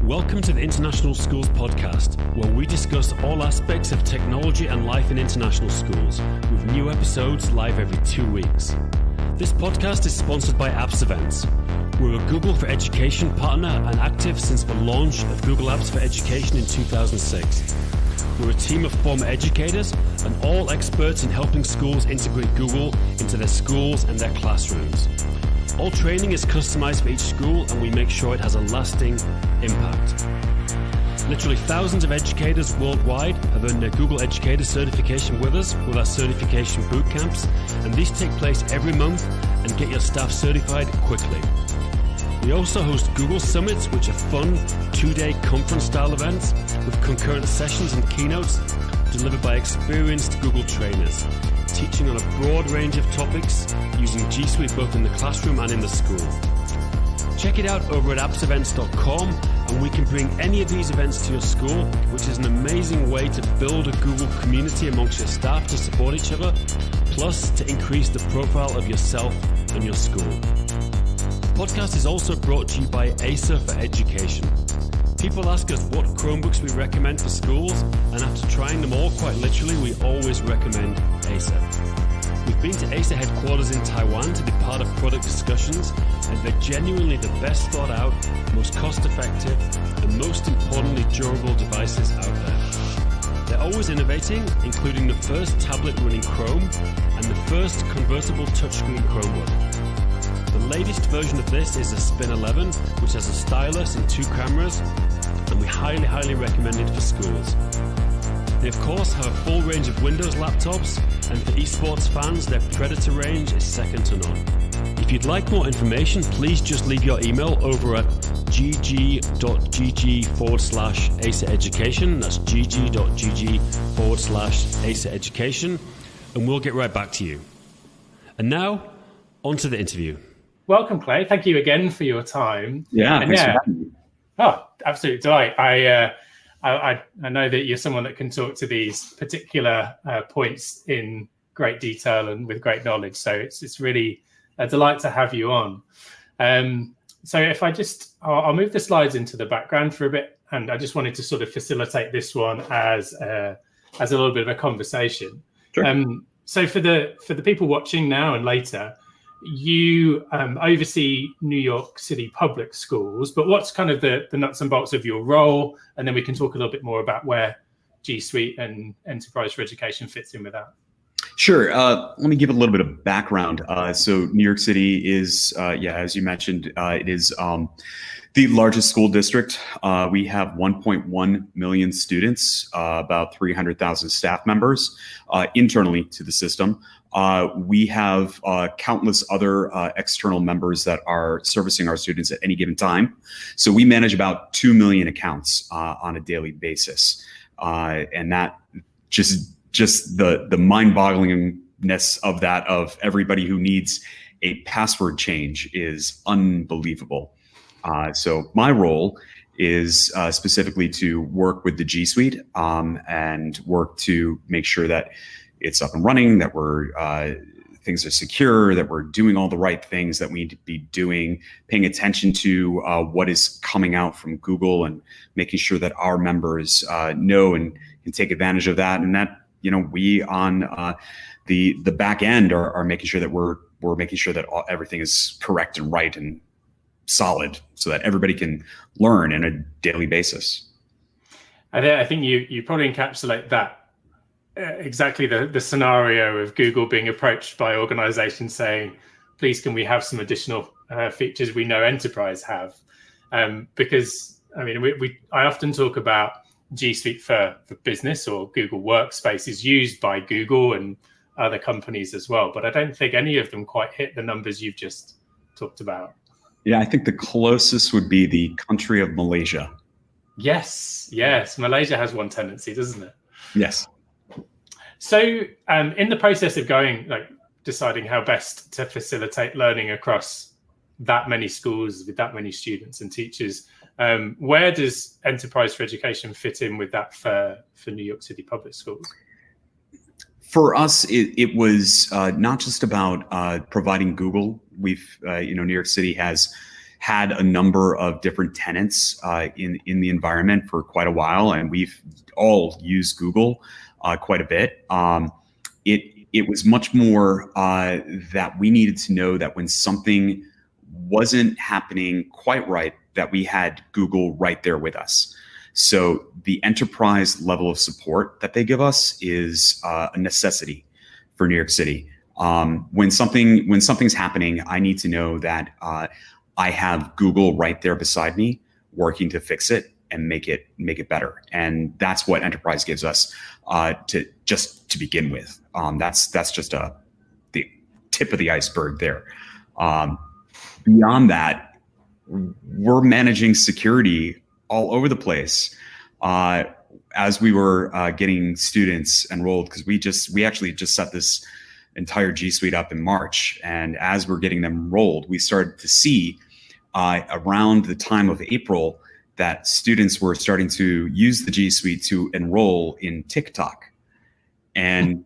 Welcome to the International Schools Podcast, where we discuss all aspects of technology and life in international schools, with new episodes live every 2 weeks. This podcast is sponsored by Apps Events. We're a Google for Education partner and active since the launch of Google Apps for Education in 2006. We're a team of former educators and all experts in helping schools integrate Google into their schools and their classrooms. All training is customized for each school, and we make sure it has a lasting impact. Literally thousands of educators worldwide have earned their Google Educator certification with us with our certification boot camps, and these take place every month and get your staff certified quickly. We also host Google Summits, which are fun 2-day conference-style events with concurrent sessions and keynotes delivered by experienced Google trainers, teaching on a broad range of topics using G Suite both in the classroom and in the school. Check it out over at appsevents.com, and we can bring any of these events to your school, which is an amazing way to build a Google community amongst your staff to support each other, plus to increase the profile of yourself and your school. The podcast is also brought to you by ISTE for Education. People ask us what Chromebooks we recommend for schools, and after trying them all quite literally, we always recommend ISTE. We've been to ISTE headquarters in Taiwan to be part of product discussions, and they're genuinely the best thought out, most cost effective, and most importantly durable devices out there. They're always innovating, including the first tablet running Chrome and the first convertible touchscreen Chromebook. The latest version of this is a Spin 11, which has a stylus and 2 cameras, and we highly recommend it for schools. They of course have a full range of Windows laptops, and for esports fans, their Predator range is second to none. If you'd like more information, please just leave your email over at gg.gg/ISTE Education. That's gg.gg/ISTE Education, and we'll get right back to you. And now, on to the interview. Welcome, Clay. Thank you again for your time. Yeah, thanks for having me. Oh, absolute delight. I know that you're someone that can talk to these particular points in great detail and with great knowledge. So it's really a delight to have you on. So if I'll move the slides into the background for a bit, and I just wanted to sort of facilitate this one as a little bit of a conversation. Sure. So for the people watching now and later, you oversee New York City public schools, but what's kind of the nuts and bolts of your role? And then we can talk a little bit more about where G Suite and Enterprise for Education fits in with that. Sure. Let me give a little bit of background. So New York City is, as you mentioned, it is the largest school district. We have 1.1 million students, about 300,000 staff members internally to the system. We have countless other external members that are servicing our students at any given time. So we manage about 2 million accounts on a daily basis. And that just the mind-bogglingness of that, of everybody who needs a password change, is unbelievable. So my role is specifically to work with the G Suite and work to make sure that it's up and running, that things are secure, that we're doing all the right things that we need to be doing, paying attention to what is coming out from Google, and making sure that our members know and can take advantage of that. And that, we on the back end are making sure that we're making sure that everything is correct and right and solid, so that everybody can learn on a daily basis. I think you probably encapsulate that. Exactly the scenario of Google being approached by organizations saying, please, can we have some additional features we know enterprise have? Because, I mean, I often talk about G Suite for business, or Google Workspace is used by Google and other companies as well. But I don't think any of them quite hit the numbers you've just talked about. Yeah, I think the closest would be the country of Malaysia. Yes. Malaysia has one tendency, doesn't it? Yes. So in the process of deciding how best to facilitate learning across that many schools with that many students and teachers, where does Enterprise for Education fit in with that for New York City public schools? For us, it was not just about providing Google. New York City has had a number of different tenants in the environment for quite a while, and we've all used Google quite a bit. It was much more that we needed to know that when something wasn't happening quite right, that we had Google right there with us. So the enterprise level of support that they give us is a necessity for New York City. When something's happening, I need to know that I have Google right there beside me, working to fix it and make it better. And that's what enterprise gives us to begin with. That's just the tip of the iceberg there. Beyond that, we're managing security all over the place. As we were getting students enrolled, because we actually just set this entire G Suite up in March, and as we're getting them enrolled, we started to see around the time of April that students were starting to use the G Suite to enroll in TikTok, and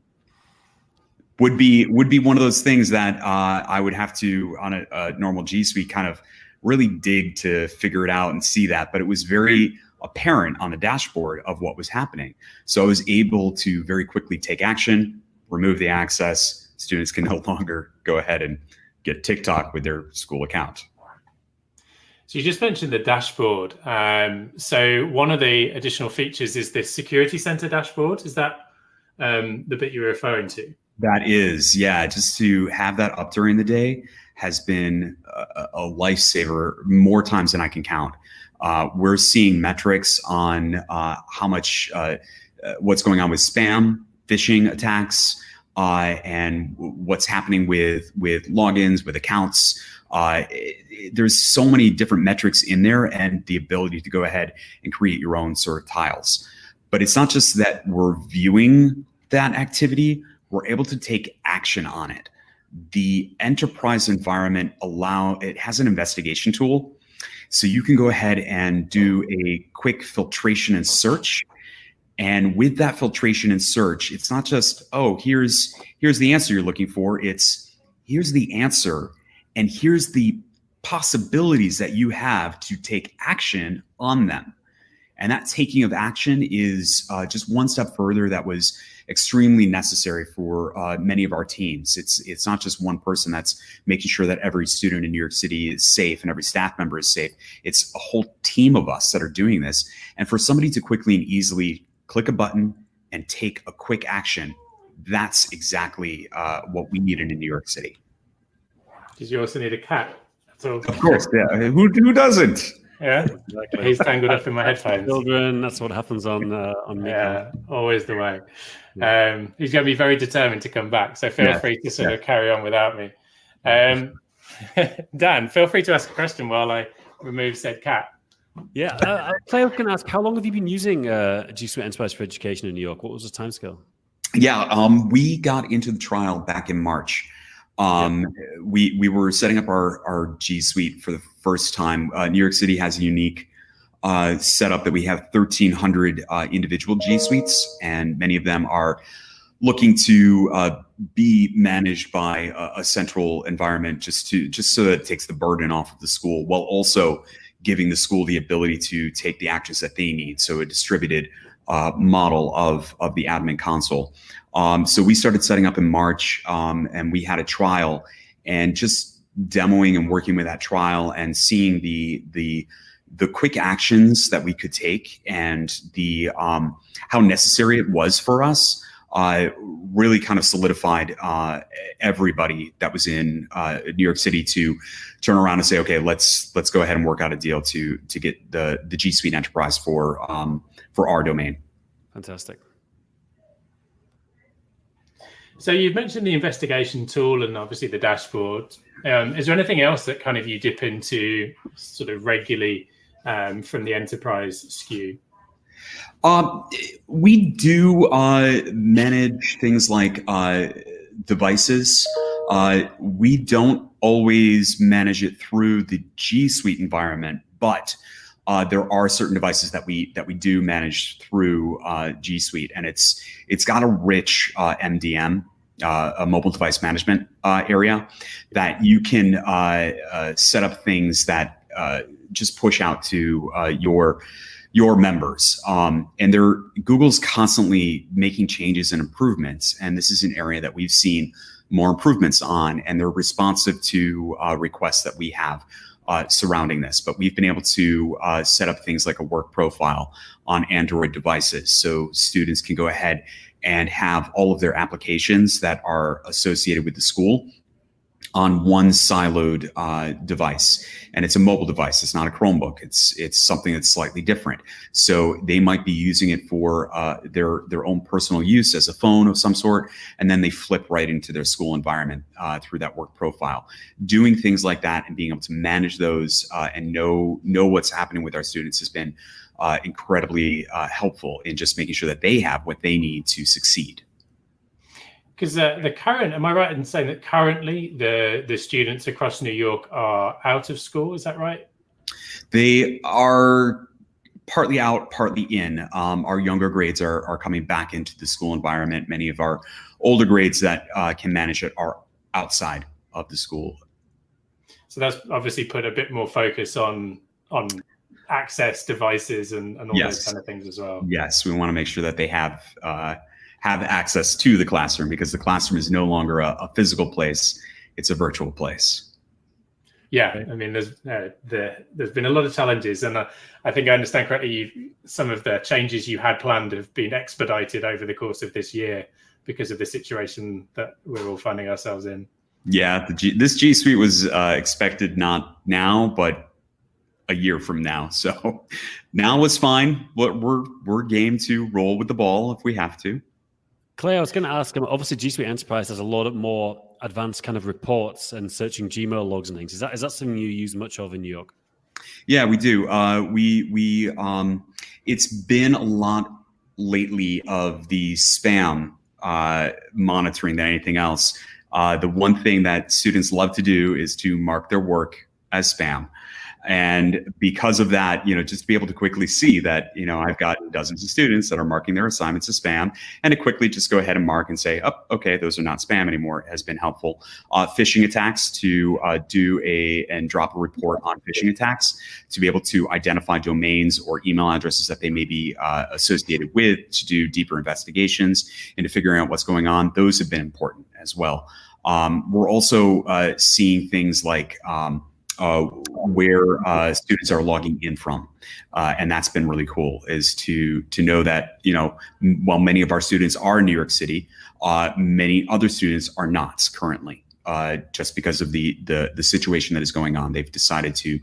would be one of those things that I would have to, on a normal G Suite, kind of really dig to figure it out and see that. But it was very apparent on the dashboard of what was happening. So I was able to very quickly take action, remove the access. Students can no longer go ahead and get TikTok with their school account. So you just mentioned the dashboard. So one of the additional features is this security center dashboard. Is that the bit you're referring to? That is, yeah. Just to have that up during the day has been a lifesaver more times than I can count. We're seeing metrics on how much, what's going on with spam, phishing attacks, and what's happening with logins, with accounts. There's so many different metrics in there, and the ability to go ahead and create your own sort of tiles. But it's not just that we're viewing that activity, we're able to take action on it. The enterprise environment it has an investigation tool. So you can go ahead and do a quick filtration and search. And with that filtration and search, it's not just, oh, here's the answer you're looking for. It's here's the answer, and here's the possibilities that you have to take action on them. And that taking of action is just one step further that was extremely necessary for many of our teams. It's not just one person that's making sure that every student in New York City is safe and every staff member is safe. It's a whole team of us that are doing this. And for somebody to quickly and easily click a button and take a quick action, that's exactly what we need in New York City. Did you also need a cat? Of course, yeah. Who doesn't? Yeah, exactly. He's tangled up in my headphones. Children, that's what happens on yeah, always the way. He's going to be very determined to come back, so feel free to sort of carry on without me. Dan, feel free to ask a question while I remove said cat. Yeah, Claire can ask, how long have you been using G Suite Enterprise for Education in New York? What was the timescale? Yeah, we got into the trial back in March. We were setting up our G Suite for the first time. New York City has a unique setup that we have 1,300 individual G Suites, and many of them are looking to be managed by a central environment just so that it takes the burden off of the school, while also giving the school the ability to take the actions that they need. So a distributed model of the admin console. So we started setting up in March, and we had a trial, and just demoing and working with that trial and seeing the quick actions that we could take and the how necessary it was for us really kind of solidified everybody that was in New York City to turn around and say, okay, let's go ahead and work out a deal to get the G Suite Enterprise for our domain. Fantastic. So you've mentioned the investigation tool and obviously the dashboard. Is there anything else that kind of you dip into sort of regularly from the enterprise SKU? We do manage things like devices. We don't always manage it through the G Suite environment, but there are certain devices that we do manage through G Suite, and it's got a rich MDM, a mobile device management area that you can set up things that just push out to your members. And Google's constantly making changes and improvements, and this is an area that we've seen more improvements on, and they're responsive to requests that we have surrounding this. But we've been able to set up things like a work profile on Android devices, so students can go ahead and have all of their applications that are associated with the school on one siloed device. And it's a mobile device. It's not a Chromebook. It's something that's slightly different. So they might be using it for their own personal use as a phone of some sort, and then they flip right into their school environment through that work profile. Doing things like that and being able to manage those and know what's happening with our students has been incredibly helpful in just making sure that they have what they need to succeed. Because am I right in saying that currently the students across New York are out of school? Is that right? They are partly out, partly in. Our younger grades are coming back into the school environment. Many of our older grades that can manage it are outside of the school. So that's obviously put a bit more focus on access devices and all those kind of things as well. Yes, we want to make sure that they have access to the classroom, because the classroom is no longer a physical place; it's a virtual place. Yeah, I mean, there's been a lot of challenges, and I think I understand correctly. Some of the changes you had planned have been expedited over the course of this year because of the situation that we're all finding ourselves in. Yeah, this G Suite was expected not now, but a year from now. So now it's fine. But we're game to roll with the ball if we have to. Clay, I was going to ask, obviously G Suite Enterprise has a lot of more advanced kind of reports and searching Gmail logs and things. Is that something you use much of in New York? Yeah, we do. It's been a lot lately of the spam monitoring than anything else. The one thing that students love to do is to mark their work as spam. And because of that, just to be able to quickly see that, I've got dozens of students that are marking their assignments as spam, and to quickly just go ahead and mark and say, oh, okay, those are not spam anymore, has been helpful. Phishing attacks, to do and drop a report on phishing attacks, to be able to identify domains or email addresses that they may be associated with, to do deeper investigations into figuring out what's going on. Those have been important as well. We're also seeing things like where students are logging in from. And that's been really cool, is to know that, while many of our students are in New York City, many other students are not currently, just because of the situation that is going on. They've decided to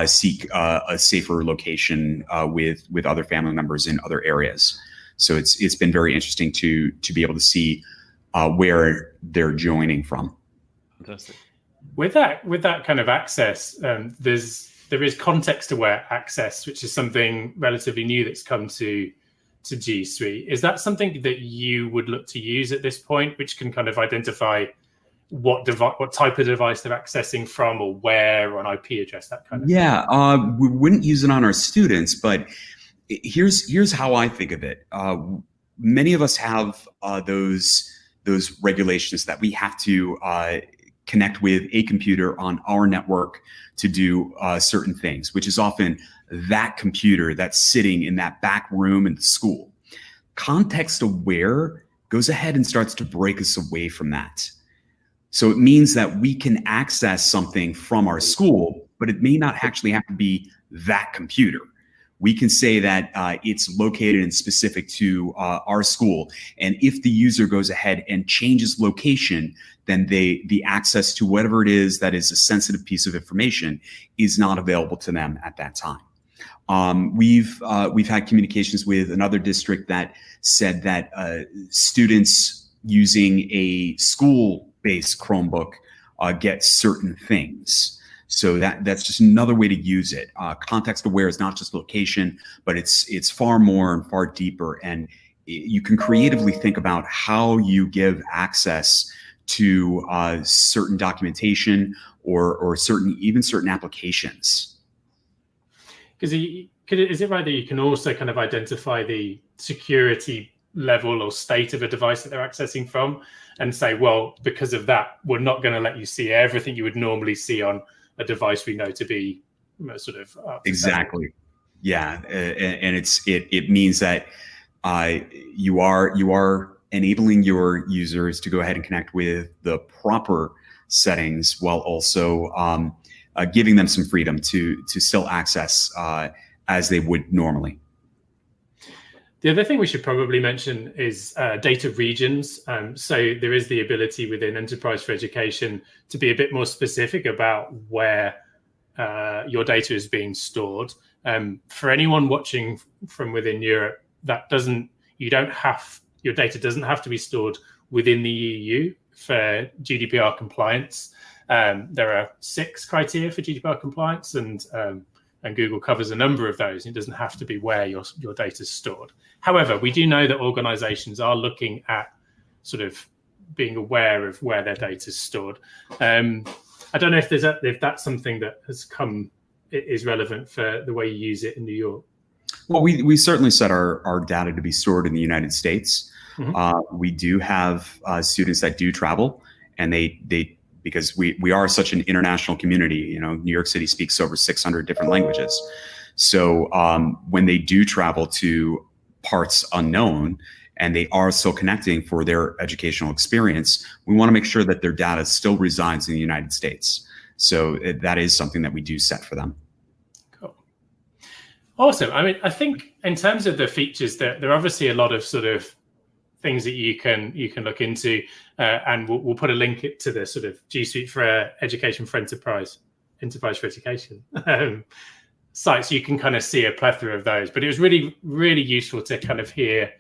seek a safer location with other family members in other areas. So it's been very interesting to be able to see where they're joining from. Fantastic. With that kind of access, there is context-aware access, which is something relatively new that's come to G Suite. Is that something that you would look to use at this point, which can kind of identify what type of device they're accessing from, or where, or an IP address, that kind of thing? Yeah, we wouldn't use it on our students, but here's how I think of it. Many of us have those regulations that we have to connect with a computer on our network to do certain things, which is often that computer that's sitting in that back room in the school. Context aware goes ahead and starts to break us away from that. So it means that we can access something from our school, but it may not actually have to be that computer. We can say that it's located and specific to our school. And if the user goes ahead and changes location, then the access to whatever it is that is a sensitive piece of information is not available to them at that time. We've had communications with another district that said that students using a school-based Chromebook get certain things. So that's just another way to use it. Context aware is not just location, but it's far more and far deeper. And you can creatively think about how you give access to certain documentation or certain applications. Because is it right that you can also kind of identify the security level or state of a device that they're accessing from, and say, well, because of that, we're not going to let you see everything you would normally see on a device we know to be sort of exactly. Yeah, and it means that you are enabling your users to go ahead and connect with the proper settings while also giving them some freedom to still access as they would normally. The other thing we should probably mention is data regions. So there is the ability within Enterprise for Education to be a bit more specific about where your data is being stored. For anyone watching from within Europe, your data doesn't have to be stored within the EU for GDPR compliance. There are 6 criteria for GDPR compliance, and Google covers a number of those. It doesn't have to be where your data is stored. However, we do know that organizations are looking at sort of being aware of where their data is stored. I don't know if that's something that is relevant for the way you use it in New York. Well, we certainly set our data to be stored in the United States. Mm-hmm. We do have students that do travel, and they because we are such an international community. You know, New York City speaks over 600 different languages. So when they do travel to parts unknown and they are still connecting for their educational experience, we want to make sure that their data still resides in the United States. So that is something that we do set for them. Cool. Awesome. I mean, I think in terms of the features, there are obviously a lot of sort of things that you can look into, and we'll put a link to the sort of G Suite for Education for Enterprise for Education sites. You can kind of see a plethora of those, but it was really, really useful to kind of hear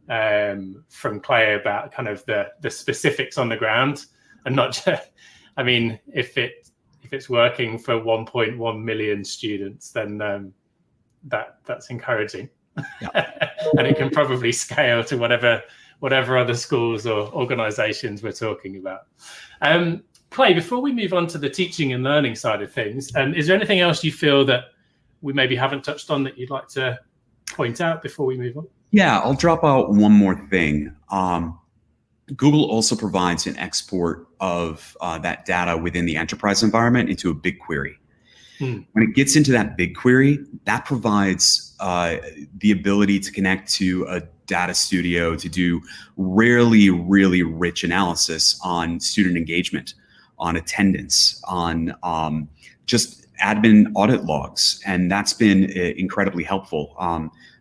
from Clay about kind of the specifics on the ground, and not just, I mean, if it's working for 1.1 million students, then that's encouraging. Yeah. And it can probably scale to whatever other schools or organizations we're talking about. Clay, before we move on to the teaching and learning side of things, is there anything else you feel that we maybe haven't touched on that you'd like to point out before we move on? Yeah, I'll drop out one more thing. Google also provides an export of that data within the enterprise environment into a BigQuery. When it gets into that BigQuery, that provides the ability to connect to a data studio to do really, really rich analysis on student engagement, on attendance, on just admin audit logs. And that's been incredibly helpful.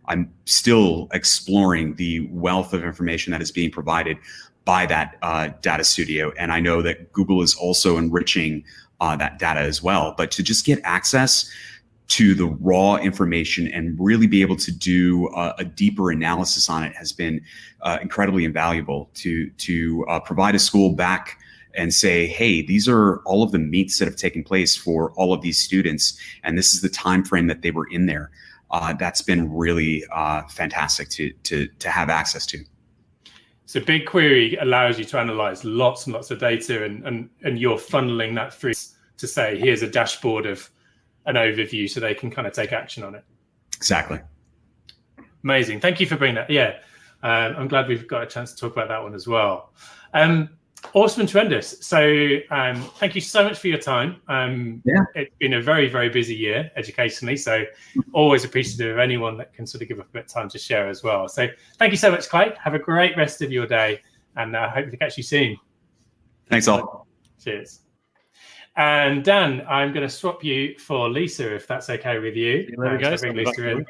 I'm still exploring the wealth of information that is being provided by that data studio. And I know that Google is also enriching that data as well. But to just get access to the raw information and really be able to do a deeper analysis on it has been incredibly invaluable to provide a school back and say, hey, these are all of the meets that have taken place for all of these students, and this is the time frame that they were in there. That's been really fantastic to have access to. So BigQuery allows you to analyze lots and lots of data, and you're funneling that through to say, here's a dashboard of an overview so they can kind of take action on it. Exactly. Amazing. Thank you for bringing that. Yeah, I'm glad we've got a chance to talk about that one as well. Awesome and tremendous. So thank you so much for your time. It's been a very, very busy year educationally. So always appreciative of anyone that can sort of give up a bit of time to share as well. So thank you so much, Clay. Have a great rest of your day, and I hope to catch you soon. Thanks all. Cheers. And Dan, I'm going to swap you for Lisa, if that's okay with you. There we go. So bring Lisa in.